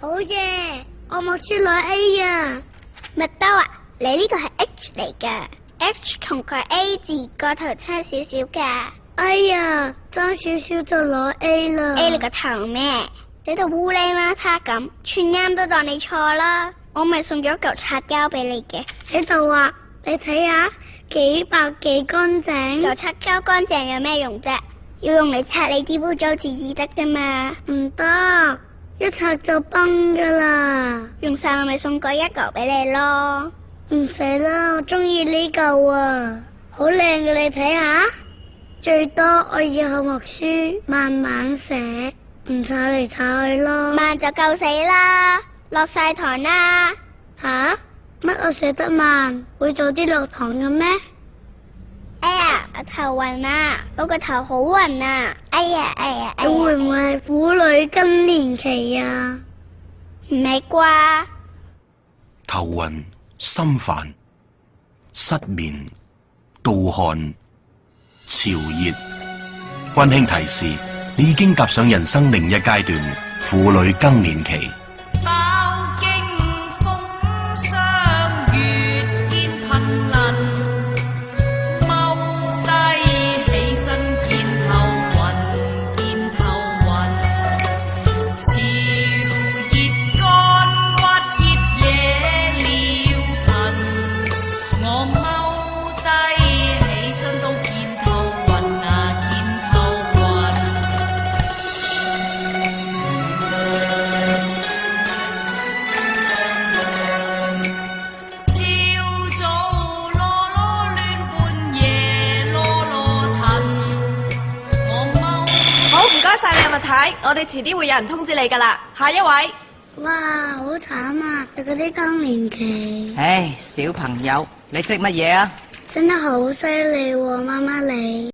好嘢，我默書攞 A 啊！麥兜啊，你呢個係 H 嚟㗎 ，H 同個 A 字個頭差少少㗎。哎呀，爭少少就攞 A 啦。A 你個頭咩？你度烏哩媽叉咁，全啱都當你錯啦。我咪送咗嚿擦膠俾你嘅，喺度啊，你睇下幾白幾乾淨。嚿擦膠乾淨有咩用啫？要用嚟擦你啲污糟字至得噶嘛。唔得，一擦就崩噶啦。用晒我咪送過一嚿俾你咯。唔使啦，我中意呢嚿啊，好靚嘅，你睇下。最多我以後默書慢慢寫，唔炒嚟炒去咯。慢就夠死啦，落晒堂啦。吓？乜我寫得慢，會早啲落堂嘅咩？哎呀，我頭暈啊，我個頭好暈啊！哎呀！你會唔會係婦女更年期啊？唔係啩？頭暈、心煩、失眠、盜汗、潮熱。溫馨提示：你已經踏上人生另一階段——婦女更年期。我哋遲啲會有人通知你噶啦，下一位。哇，好慘啊！就嗰啲更年期。唉，小朋友，你識乜嘢啊？真係好犀利喎，媽媽你。